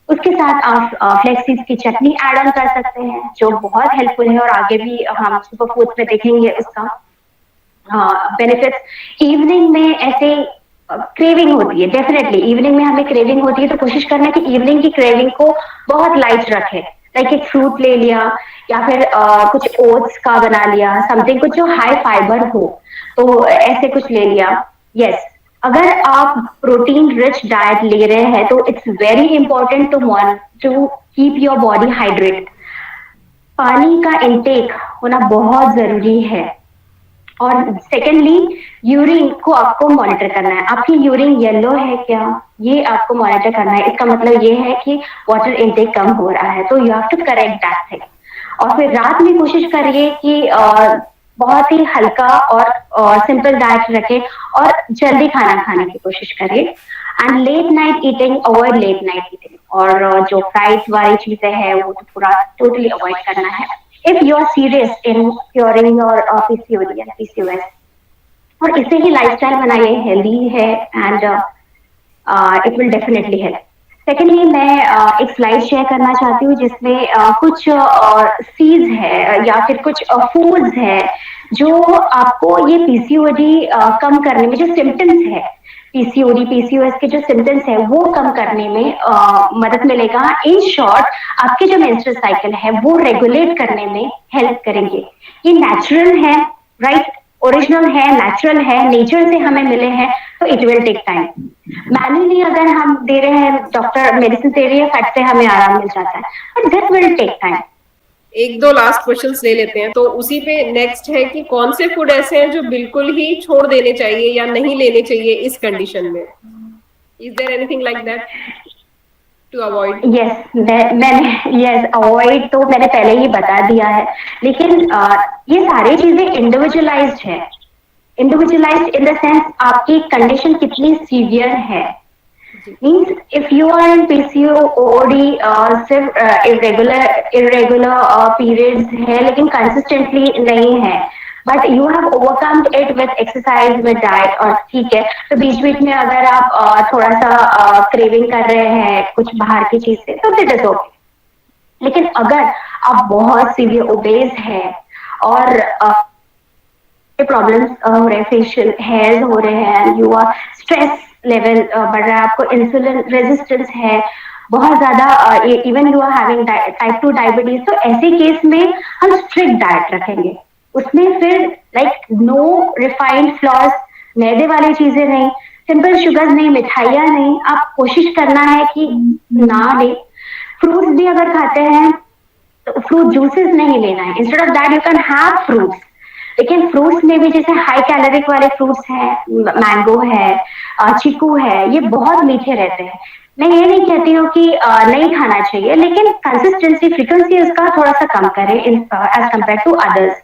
उसके साथ आप फ्लेक्सीज की चटनी ऐड ऑन कर सकते हैं, जो बहुत हेल्पफुल है और आगे भी हम सुपर फूड में देखेंगे उसका बेनिफिट्स। इवनिंग में ऐसे क्रेविंग होती है, डेफिनेटली इवनिंग में हमें क्रेविंग होती है, तो कोशिश करना है कि इवनिंग की क्रेविंग को बहुत लाइट रखे। लाइक एक फ्रूट ले लिया या फिर कुछ ओट्स का बना लिया, समथिंग कुछ जो हाई फाइबर हो, तो ऐसे कुछ ले लिया। यस, अगर आप प्रोटीन रिच डाइट ले रहे हैं तो it's very important to keep your body hydrate. पानी का इंटेक होना बहुत जरूरी है। और सेकेंडली, यूरिन को आपको मॉनिटर करना है। आपकी यूरिन येलो है क्या, ये आपको मॉनिटर करना है। इसका मतलब ये है कि वाटर इंटेक कम हो रहा है, तो you have to correct that thing. और फिर रात में कोशिश करिए कि बहुत ही हल्का और सिंपल डाइट रखें और जल्दी खाना खाने की कोशिश करिए। And late night eating, avoid late night eating. और जो फ्राइड वाली चीजें हैं वो तो पूरा टोटली अवॉइड करना है if you are serious in curing your PCOD and PCOS। और इसे ही लाइफस्टाइल बनाइए, हेल्दी है and it will definitely help. Secondly, मैं एक स्लाइड शेयर करना चाहती हूँ जिसमें कुछ सीड्स है या फिर कुछ फूड्स है जो आपको ये पीसीओडी कम करने में, जो सिम्टम्स है पीसीओडी पीसीओएस के जो सिम्टम्स है वो कम करने में मदद मिलेगा। इन शॉर्ट, आपके जो मेंस्ट्रुअल साइकिल है वो रेगुलेट करने में हेल्प करेंगे। ये नेचुरल है, राइट? ओरिजिनल है, नेचुरल है, नेचर से हमें मिले हैं, तो it will take time. Manually अगर हम दे रहे हैं, डॉक्टर मेडिसिन दे रही है, फट से हमें आराम मिल जाता है, but this will take time. एक दो लास्ट क्वेश्चंस ले लेते हैं, तो उसी पे नेक्स्ट है कि कौन से फूड ऐसे हैं जो बिल्कुल ही छोड़ देने चाहिए या नहीं लेने चाहिए इस कंडीशन में? Is there anything like that to avoid? Yes, मैंने यस अवॉइड तो मैंने पहले ही बता दिया है, लेकिन ये सारी चीजें इंडिविजुअलाइज्ड है। इंडिविजुअलाइज्ड इन द सेंस आपकी कंडीशन कितनी सीवियर है। Means if you are in PCOD, सिर्फ इरेगुलर पीरियड्स है लेकिन कंसिस्टेंटली नहीं है, but you have overcome it with exercise with diet, और ठीक है, तो बीच बीच में अगर आप थोड़ा सा क्रेविंग कर रहे हैं कुछ बाहर की चीज से, तो इट इज ओके। लेकिन अगर आप बहुत सीवियर ओबेस है और प्रॉब्लम्स हो रहे हैं, फेशियल हेयर्स हो रहे हैं, यू आर स्ट्रेस लेवल बढ़ रहा है, आपको इंसुलिन रेजिस्टेंस है बहुत ज्यादा, even you are having type 2 diabetes, तो ऐसे केस में हम स्ट्रिक्ट डाइट रखेंगे। उसमें फिर लाइक नो रिफाइंड फ्लोर्स, मैदे वाली चीजें नहीं, सिंपल शुगर नहीं, मिठाइयाँ नहीं, आप कोशिश करना है कि ना ले। फ्रूट्स भी अगर खाते हैं तो फ्रूट जूसेस नहीं लेना है, instead of that you can have fruits. लेकिन फ्रूट्स में भी जैसे हाई कैलोरिक वाले फ्रूट्स हैं, मैंगो है, चीकू है, ये बहुत मीठे रहते हैं। मैं ये नहीं कहती हूँ कि नहीं खाना चाहिए, लेकिन कंसिस्टेंसी, फ्रीक्वेंसी उसका थोड़ा सा कम करें एज कम्पेयर टू अदर्स,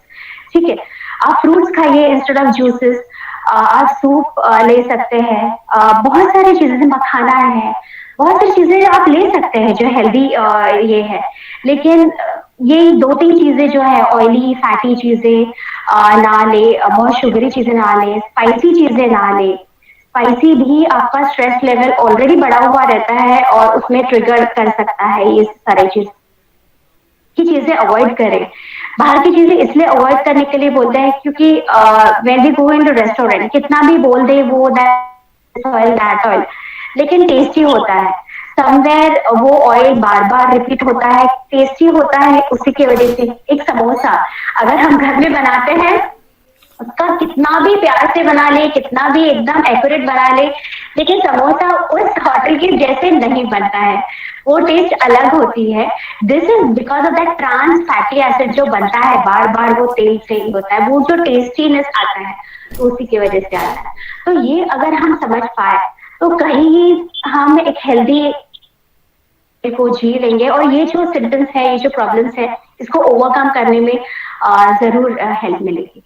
ठीक है? आप फ्रूट्स खाइए इंस्टेड ऑफ जूसेस, आप सूप ले सकते हैं, बहुत सारी चीजें, मखाना है, बहुत सारी चीजें आप ले सकते हैं जो हेल्दी ये है। लेकिन ये दो तीन चीजें जो है, ऑयली फैटी चीजें ना ले, बहुत शुगरी चीजें ना ले, स्पाइसी चीजें ना ले। स्पाइसी भी आपका स्ट्रेस लेवल ऑलरेडी बढ़ा हुआ रहता है और उसमें ट्रिगर कर सकता है, ये सारी चीज की चीजें अवॉइड करें। बाहर की चीजें इसलिए अवॉइड करने के लिए बोलते हैं क्योंकि when we go in to restaurant, कितना भी बोल दे वो दैट ऑयल दैट ऑयल, लेकिन टेस्टी होता है। समवेयर वो ऑयल बार बार रिपीट होता है, टेस्टी होता है उसी की वजह से। एक समोसा अगर हम घर में बनाते हैं, उसका कितना भी प्यार से बना ले, कितना भी एकदम एक्यूरेट बना ले, लेकिन समोसा उस होटल के जैसे नहीं बनता है, वो टेस्ट अलग होती है। This is because of that trans fatty acid जो बनता है बार बार, वो तेल से ही होता है, वो जो टेस्टीनेस आता है तो उसी की वजह से आता है। तो ये अगर हम समझ पाए तो कहीं हम एक हेल्दी को जी लेंगे, और ये जो सिम्टम्स है, ये जो प्रॉब्लम्स है, इसको ओवरकम करने में जरूर हेल्प मिलेगी।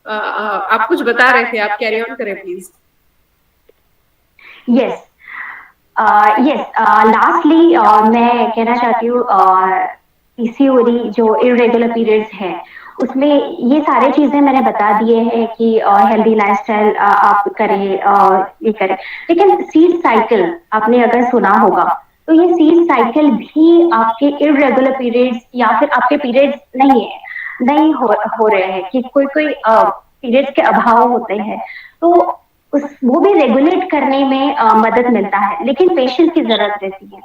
आप कुछ बता रहे थे, आप कैरी ऑन करें प्लीज। यस, यस, लास्टली मैं कहना चाहती हूँ, पीसीओडी जो इरेगुलर पीरियड्स है, उसमें ये सारी चीजें मैंने बता दिए हैं कि हेल्दी लाइफस्टाइल आप करें, ये करें। लेकिन सीड साइकिल आपने अगर सुना होगा, तो ये सीड साइकिल भी आपके इरेगुलर पीरियड्स या फिर आपके पीरियड्स नहीं हो रहे हैं, कि कोई कोई पीरियड्स के अभाव होते हैं, तो उस वो भी रेगुलेट करने में मदद मिलता है, लेकिन पेशेंस की जरूरत रहती है।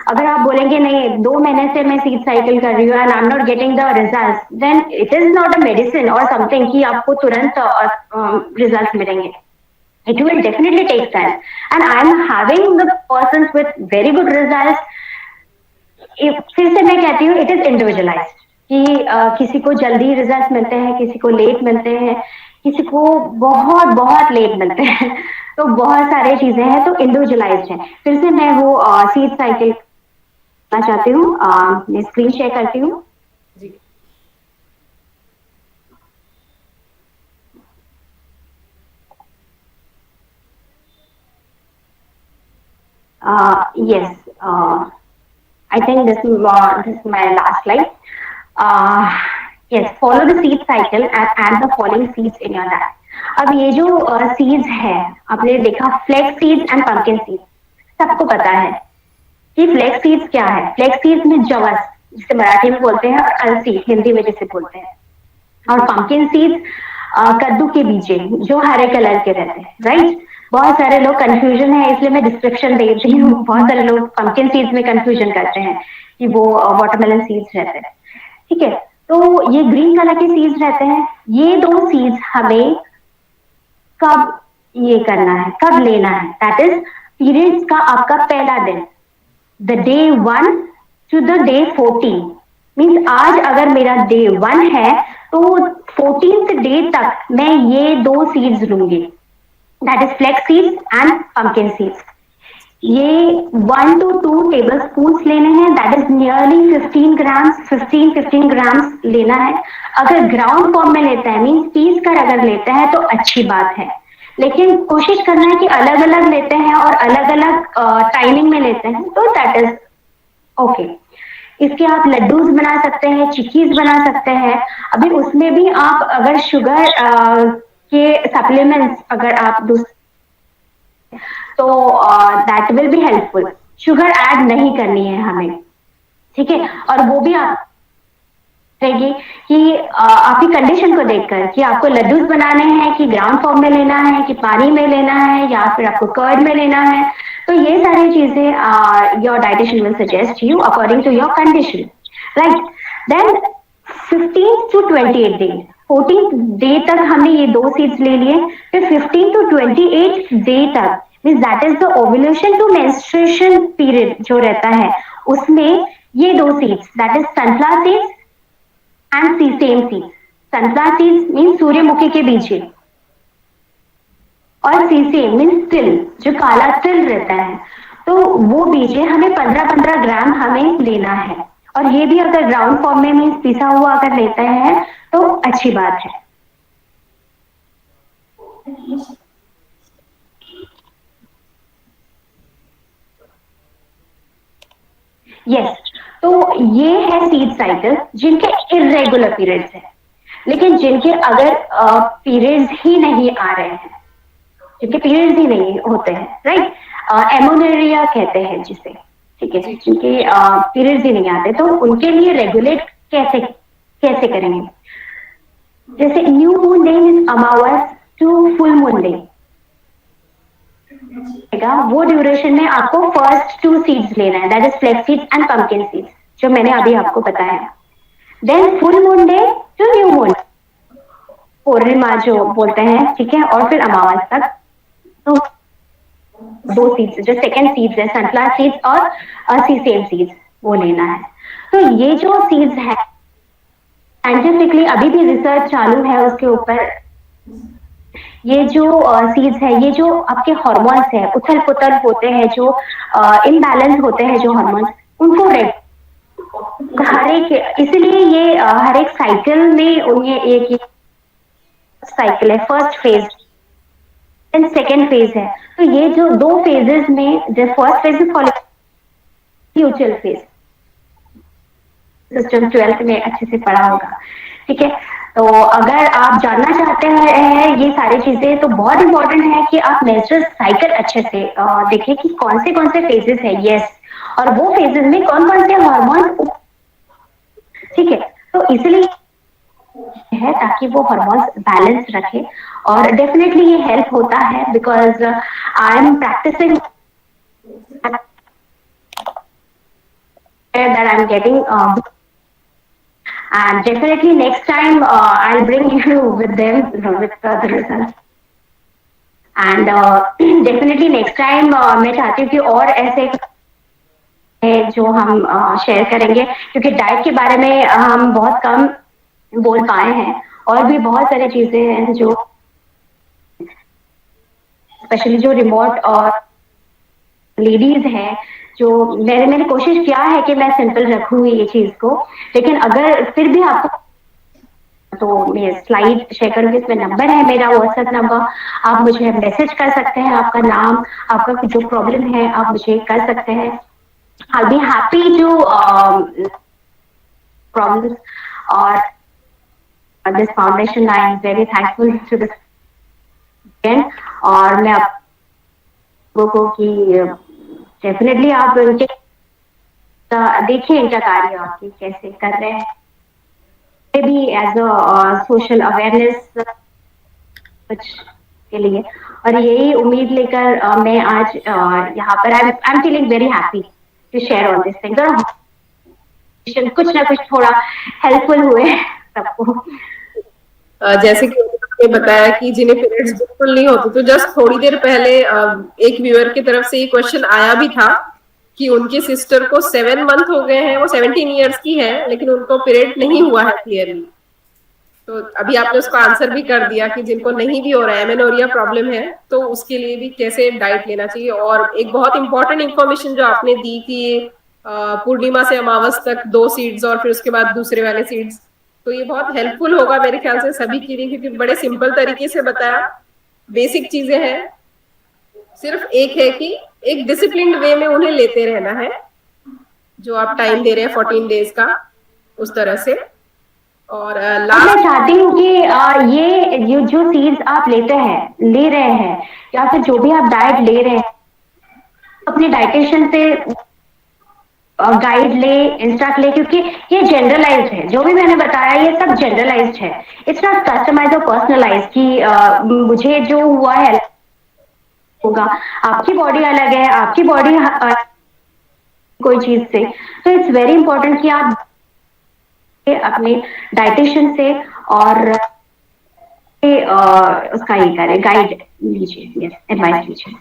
अगर आप बोलेंगे नहीं 2 महीने से मैं सीड साइकिल कर रही हूँ and I am not getting the result, then it is not a medicine और समथिंग कि आपको तुरंत रिजल्ट मिलेंगे। It will definitely take time, and I am having the persons with very good results. फिर से मैं कहती हूँ, इट इज इंडिविजुअलाइज्ड, कि किसी को जल्दी रिजल्ट मिलते हैं, किसी को लेट मिलते हैं, किसी को बहुत बहुत लेट मिलते हैं। तो बहुत सारी चीजें हैं, तो इंडिविजुअलाइज्ड है। फिर से मैं वो सीड साइकिल करना चाहती हूँ, मैं स्क्रीन शेयर करती हूँ। Yes, I think this is my last slide. Yes, follow the seed cycle and add the following seeds in your diet. अब ये जो सीड्स है, आपने देखा flax seeds and pumpkin seeds, सबको पता है कि फ्लैक्स सीड्स क्या है। फ्लैक्स सीड्स में जवस, जिसे मराठी में बोलते हैं, और अलसी हिंदी में जिसे बोलते हैं, और पंपकिन सीड्स कद्दू के बीजे जो हरे कलर के रहते हैं, राइट। बहुत सारे लोग कंफ्यूजन है, इसलिए मैं डिस्क्रिप्शन दे रही हूँ। बहुत सारे लोग पंपकिन सीड्स में कंफ्यूजन करते हैं कि वो वाटरमेलन सीड्स रहते हैं, ठीक है। तो ये ग्रीन कलर के सीड्स रहते हैं। ये दो सीड्स हमें कब ये करना है, कब लेना है, दैट इज पीरियड्स का आपका पहला दिन, the day 1 to the day 14। मीन्स आज अगर मेरा डे 1 है तो 14th डे तक मैं ये दो सीड्स लूंगी, that is flax seeds and pumpkin seeds. ये 1 to 2 टेबल स्पून लेने हैं, that is nearly 15 grams, 15 grams लेना है। अगर ग्राउंड फॉर्म में लेते हैं, मीन्स पीस कर अगर लेते हैं तो अच्छी बात है, लेकिन कोशिश करना है कि अलग अलग लेते हैं और अलग अलग टाइमिंग में लेते हैं, तो दैट इज ओके। इसके आप लड्डूज बना सकते हैं, चिक्कीज बना सकते हैं। अभी उसमें भी आप अगर शुगर के सप्लीमेंट्स अगर आप तो that will be helpful. Sugar add नहीं करनी है हमें, ठीक है। और वो भी आप रहेगी कि आपकी कंडीशन को देखकर कि आपको लड्डूज बनाने हैं कि ग्राउंड फॉर्म में लेना है, कि पानी में लेना है, या फिर आपको कर्ड में लेना है। तो ये सारी चीजें your dietitian will suggest you according to your condition, right. Then 15 to 28 day, 14th day तक हमने ये दो सीड्स ले लिए। फिर 15 to 28 डे तक, means that is the ovulation to menstruation period जो रहता है, उसमें ये दो seeds, that is sunflower seeds and sesame seeds. Sunflower seeds means सूर्यमुखी के बीजे, और सीसेम मीन्स तिल, जो काला तिल रहता है, तो वो बीजे हमें 15-15 ग्राम हमें लेना है। और ये भी अगर ग्राउंड फॉर्म में मीन्स पिसा हुआ अगर लेते हैं तो अच्छी बात है। यस, तो ये है सीड साइकिल जिनके इरेगुलर पीरियड्स है, लेकिन जिनके अगर पीरियड्स ही नहीं आ रहे हैं, जिनके पीरियड्स ही नहीं होते हैं, राइट, एमोनेरिया कहते हैं जिसे, ठीक है, जिनके पीरियड्स ही नहीं आते, तो उनके लिए रेगुलेट कैसे कैसे करेंगे? जैसे new moon day is amavas to full moon day, वो ड्यूरेशन में आपको फर्स्ट 2 सीड्स लेना है, that is flax seeds and pumpkin seeds, जो मैंने अभी आपको बताया। Then full moon day to new moon, पूर्णिमा जो बोलते हैं, ठीक है, और फिर अमावस तक, तो 2 सीड्स, जो सेकेंड सीड्स है सनफ्लावर सीड्स और सीसेम सीड्स, वो लेना है। तो ये जो सीड्स है साइंटिफिकली अभी भी रिसर्च चालू है उसके ऊपर। ये जो सीड्स है, ये जो आपके हार्मोन्स है, उथल पुथल होते हैं, जो इम्बैलेंस होते हैं जो हार्मोन्स, उनको हर एक, इसलिए ये हर एक साइकिल में उन्हें एक साइकिल है, first phase and second phase है। तो ये जो 2 फेजेस में, the first phase is called future phase, system 12th में अच्छे से पढ़ा होगा, ठीक है। तो अगर आप जानना चाहते हैं ये सारी चीजें, तो बहुत इंपॉर्टेंट है कि आप मेंस्ट्रुअल साइकिल अच्छे से देखें कि कौन से फेजेस है, यस, और वो फेजेस में कौन कौन से हार्मोन, ठीक है। तो इसलिए है ताकि वो हार्मोन्स बैलेंस रखे, और डेफिनेटली ये हेल्प होता है, because I am practising that I'm getting and definitely next time I'll bring you with them with the results, and definitely next time मैं चाहती हूँ कि और ऐसे जो हम शेयर करेंगे, क्योंकि डाइट के बारे में हम बहुत कम बोल पाए हैं, और भी बहुत सारी चीजें हैं जो स्पेशली जो रिमोट और लेडीज हैं, जो मैंने कोशिश किया है कि मैं सिंपल रखूँ ये चीज को, लेकिन अगर फिर भी आपको, तो मैं स्लाइड शेयर करूंगी, इसमें नंबर है मेरा व्हाट्सएप नंबर, आप मुझे मैसेज कर सकते हैं, आपका नाम, आपका जो प्रॉब्लम है आप मुझे कर सकते हैं। I'll be happy to problems or this foundation. I am very thankful to this again, और मैं आपको को कि डेफिनेटली आप उनके देखिए इनका कार्य आपकी कैसे कर रहे हैं, भी एज अ सोशल अवेयरनेस कुछ के लिए, और यही उम्मीद लेकर मैं आज यहाँ पर I am feeling very happy to share all this things, और कुछ ना कुछ थोड़ा हेल्पफुल हुए सबको। जैसे कि आपने बताया कि जिन्हें पीरियड्स बिल्कुल नहीं होते, तो जस्ट थोड़ी देर पहले एक व्यूअर की तरफ से ये क्वेश्चन आया भी था कि उनके सिस्टर को 7 मंथ हो गए हैं, वो 17 ईयर्स की है, लेकिन उनको पीरियड नहीं हुआ है क्लियरली। तो अभी आपने उसका आंसर भी कर दिया कि जिनको नहीं भी हो रहा है, एमेनोरिया प्रॉब्लम है, तो उसके लिए भी कैसे डाइट लेना चाहिए। और एक बहुत इंपॉर्टेंट इंफॉर्मेशन जो आपने दी कि पूर्णिमा से अमावस तक 2 सीड्स और फिर उसके बाद दूसरे वाले सीड्स, तो ये बहुत हेल्पफुल होगा मेरे ख्याल से सभी के लिए, क्योंकि बड़े सिंपल तरीके से बताया, बेसिक चीजें हैं। सिर्फ एक है कि एक डिसिप्लिन्ड वे में उन्हें लेते रहना है, जो आप टाइम दे रहे हैं 14 डेज का, उस तरह से। और मैं चाहती हूँ कि ये जो सीड्स आप ले रहे हैं, या फिर जो भी आप डाइट ले रहे हैं, अपने डाइटिशियन से गाइड ले, इंस्ट्रक्ट ले, क्योंकि ये जनरलाइज्ड है, जो भी मैंने बताया ये सब जनरलाइज्ड है, इट्स नॉट कस्टमाइज और पर्सनलाइज कि मुझे जो हुआ है होगा, आपकी बॉडी अलग है, आपकी बॉडी कोई चीज से, तो इट्स वेरी इंपॉर्टेंट कि आप अपने डाइटिशियन से और उसका ये करें, गाइड लीजिए, एडवाइस लीजिए।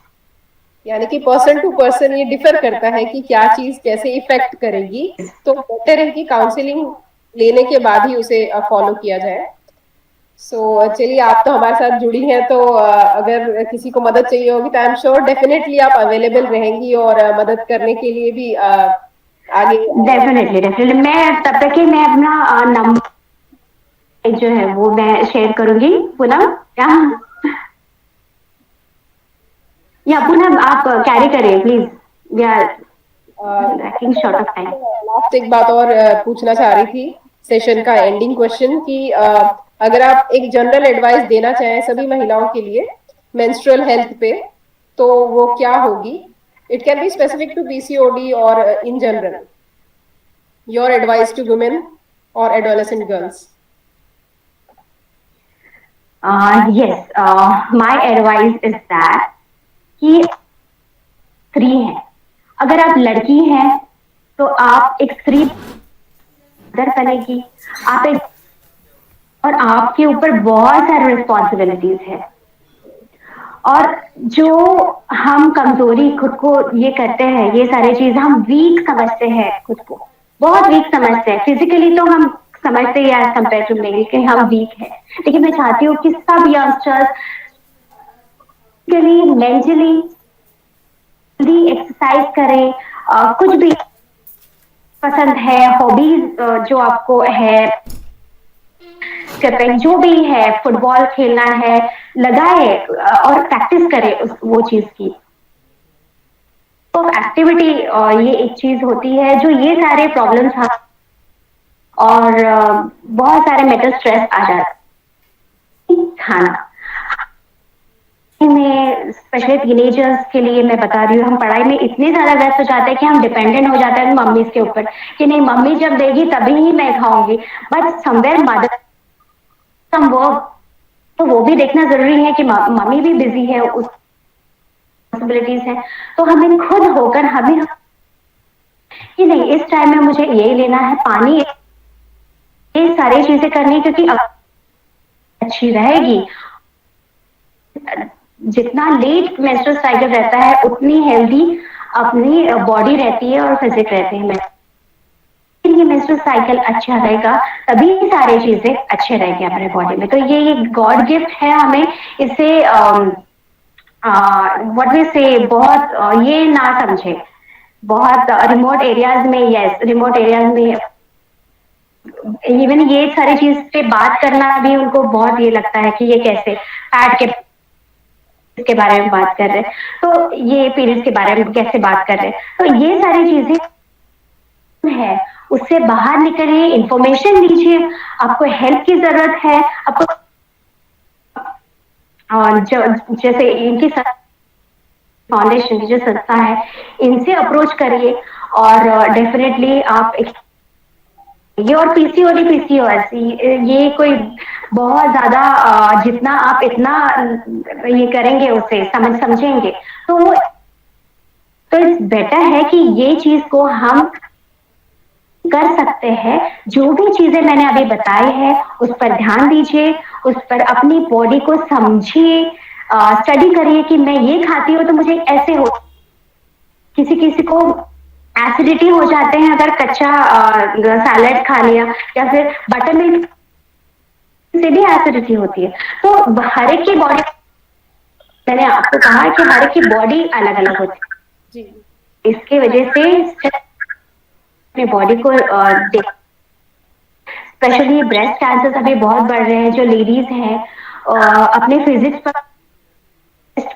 यानी कि पर्सन टू पर्सन ये डिफर करता है कि क्या चीज कैसे इफेक्ट करेगी, तो बेटर है कि काउंसलिंग लेने के बाद ही उसे फॉलो किया जाए। सो चलिए, आप तो हमारे साथ जुड़ी हैं, तो अगर किसी को मदद चाहिए होगी तो आई एम श्योर डेफिनेटली आप अवेलेबल रहेंगी और मदद करने के लिए भी आगे। डेफिनेटली मैं तब तक ही मैं अपना नंबर जो है वो मैं शेयर करूंगी। पूनम, या पूनम आप कैरी करिए please. We are lacking short of time. Last एक बात और पूछना चाह रही थी, सेशन का एंडिंग क्वेश्चन कि अगर आप एक जनरल एडवाइस देना चाहें सभी महिलाओं के लिए मेंस्ट्रुअल हेल्थ पे, तो वो क्या होगी? It can be specific to PCOD और in general, your advice to women और adolescent girls. Yes, my advice is that कि स्त्री है, अगर आप लड़की हैं तो आप एक स्त्री मदर बनेगी, आप एक, और आपके ऊपर बहुत सारी रिस्पॉन्सिबिलिटीज है। और जो हम कमजोरी खुद को ये करते हैं, ये सारी चीज हम वीक समझते हैं, खुद को बहुत वीक समझते हैं। फिजिकली तो हम समझते हैं एज कम्पेयर टू मेल कि हम वीक है, लेकिन मैं चाहती हूँ कि सब यंगस्टर्स फिजिकली मेंटली एक्सरसाइज करें। कुछ भी पसंद है, हॉबीज जो आपको है, स्किपिंग जो भी है, फुटबॉल खेलना है, लगाए और प्रैक्टिस करें उस वो चीज की। तो एक्टिविटी ये एक चीज होती है जो ये सारे प्रॉब्लम्स और बहुत सारे मेंटल स्ट्रेस आ जाते हैं। खाना में स्पेशली टीनेजर्स के लिए मैं बता रही हूँ, हम पढ़ाई में इतने ज्यादा व्यस्त हो जाते हैं कि हम डिपेंडेंट हो जाते हैं मम्मी के ऊपर कि नहीं मम्मी जब देगी तभी ही मैं खाऊंगी। But somewhere mother some work, तो वो भी देखना जरूरी है कि मम्मी भी बिजी है, उस रिस्पॉन्सिबिलिटीज है। तो हमें खुद होकर हमें कि नहीं इस टाइम में मुझे ये लेना है, पानी, ये सारी चीजें करनी, क्योंकि अच्छी रहेगी। जितना लेट मेंस्ट्रुअल साइकिल रहता है उतनी हेल्दी अपनी बॉडी रहती है और फिजिक रहते हैं। ये मेंस्ट्रुअल साइकिल अच्छा रहेगा तभी सारी चीजें अच्छे रहेंगे हमारे बॉडी में। तो ये गॉड गिफ्ट है हमें, इसे व्हाट वी से बहुत ये ना समझे। बहुत रिमोट एरियाज में, यस रिमोट एरियाज में इवन ये सारी चीज पे बात करना भी उनको बहुत ये लगता है कि ये कैसे फैट के बारे में बात कर रहे हैं, तो ये पीरियड्स के बारे में कैसे बात कर रहे हैं। तो ये सारी चीजें है, उससे बाहर निकलिए, इंफॉर्मेशन लीजिए। आपको हेल्प की जरूरत है, आपको और जैसे इनकी फाउंडेशन की जो संस्था है इनसे अप्रोच करिए। और डेफिनेटली आप ये और पीसीओएस ये कोई बहुत ज्यादा जितना आप इतना ये करेंगे उसे समझेंगे तो वो, तो इट्स बेटर है कि ये चीज को हम कर सकते हैं। जो भी चीजें मैंने अभी बताई है उस पर ध्यान दीजिए, उस पर अपनी बॉडी को समझिए, स्टडी करिए कि मैं ये खाती हूँ तो मुझे ऐसे हो। किसी किसी को एसिडिटी हो जाते हैं अगर कच्चा सैलेड खा लिया, या फिर बटर मिल्क से भी एसिडिटी होती है। तो हर एक की बॉडी, मैंने आपको कहा कि हर एक की बॉडी अलग अलग होती है, इसके वजह से अपने बॉडी को स्पेशली ब्रेस्ट कैंसर अभी बहुत बढ़ रहे हैं। जो लेडीज हैं अपने फिजिक्स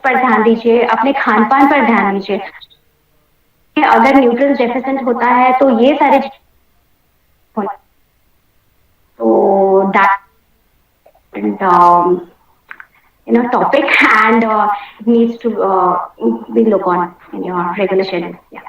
पर ध्यान दीजिए, अपने खान पान पर ध्यान दीजिए। अगर न्यूट्रिएंट डेफिशिएंट होता है तो ये सारे, तो that topic and it needs to be look on in your regular schedule. Yeah.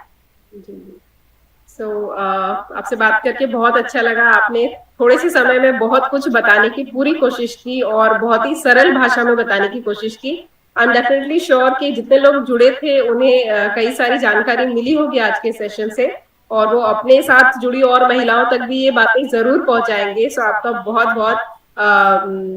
आपसे बात करके बहुत अच्छा लगा। आपने थोड़े से समय में बहुत कुछ बताने की पूरी कोशिश की और बहुत ही सरल भाषा में बताने की कोशिश की। आई एम डेफिनेटली श्योर कि जितने लोग जुड़े थे उन्हें कई सारी जानकारी मिली होगी आज के सेशन से, और वो अपने साथ जुड़ी और महिलाओं तक भी ये बातें जरूर पहुंचाएंगे। सो आपका बहुत बहुत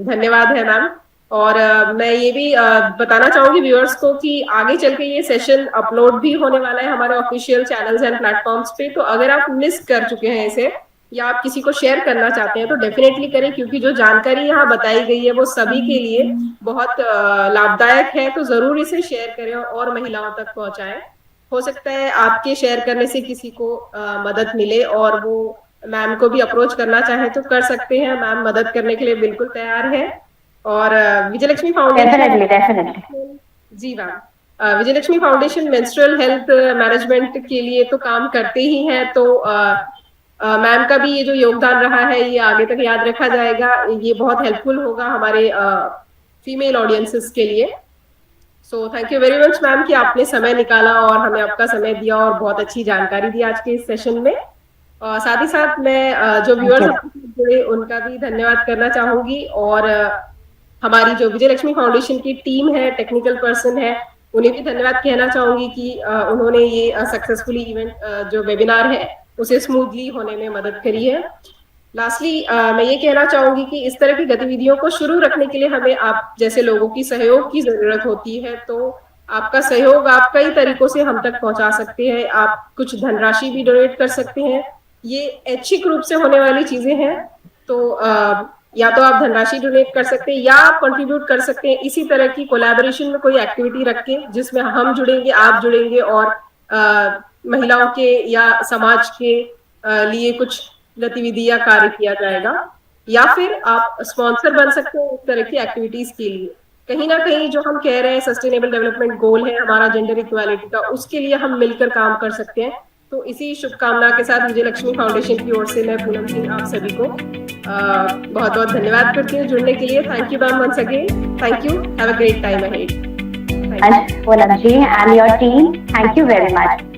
धन्यवाद है मैम। और मैं ये भी बताना चाहूंगी व्यूअर्स को कि आगे चल के ये सेशन अपलोड भी होने वाला है हमारे ऑफिशियल चैनल्स एंड प्लेटफॉर्म्स पे। तो अगर आप मिस कर चुके हैं इसे या आप किसी को शेयर करना चाहते हैं तो डेफिनेटली करें, क्योंकि जो जानकारी यहाँ बताई गई है वो सभी के लिए बहुत लाभदायक है। तो जरूर इसे शेयर करें और महिलाओं तक पहुंचाएं। हो सकता है आपके शेयर करने से किसी को मदद मिले और वो मैम को भी अप्रोच करना चाहे तो कर सकते हैं, मैम मदद करने के लिए बिल्कुल तैयार है। और विजयलक्ष्मी फाउंडेशन, जी ma'am, Vijayalakshmi foundation menstrual health management के लिए तो काम करते ही हैं, तो मैम का भी ये जो योगदान रहा है ये आगे तक याद रखा जाएगा, ये बहुत हेल्पफुल होगा हमारे फीमेल ऑडियंसेस के लिए। So thank you very much ma'am कि आपने समय निकाला और हमें आपका समय दिया और बहुत अच्छी जानकारी दी आज के इस सेशन में। साथ ही साथ मैं जो व्यूअर्स जुड़े उनका भी धन्यवाद करना चाहूंगी, और हमारी जो विजयलक्ष्मी फाउंडेशन की टीम है, टेक्निकल पर्सन है, उन्हें भी धन्यवाद कहना चाहूंगी कि उन्होंने ये सक्सेसफुली इवेंट जो वेबिनार है उसे स्मूथली होने में मदद करी है। लास्टली मैं ये कहना चाहूंगी कि इस तरह की गतिविधियों को शुरू रखने के लिए हमें आप जैसे लोगों की सहयोग की जरूरत होती है, तो आपका सहयोग आप कई तरीकों से हम तक पहुंचा सकते हैं। आप कुछ धनराशि भी डोनेट कर सकते हैं, ये ऐच्छिक रूप से होने वाली चीजें हैं, तो या तो आप धनराशि डोनेट कर सकते हैं या आप कंट्रीब्यूट कर सकते हैं इसी तरह की कोलैबोरेशन में कोई एक्टिविटी रख के, जिसमें हम जुड़ेंगे, आप जुड़ेंगे और महिलाओं के या समाज के लिए कुछ गतिविधि या कार्य किया जाएगा। या फिर आप स्पॉन्सर बन सकते हैं इस तरह की एक्टिविटीज के लिए। कहीं ना कहीं जो हम कह रहे हैं सस्टेनेबल डेवलपमेंट गोल है हमारा जेंडर इक्वालिटी का, उसके लिए हम मिलकर काम कर सकते हैं। तो इसी शुभकामना के साथ विजयलक्ष्मी फाउंडेशन की ओर से मैं पूनम सिंह आप सभी को बहुत बहुत धन्यवाद करती हूँ जुड़ने के लिए। Thank you ma'am once again, thank you, have a great time ahead. Poonam ji and your team, thank you very much.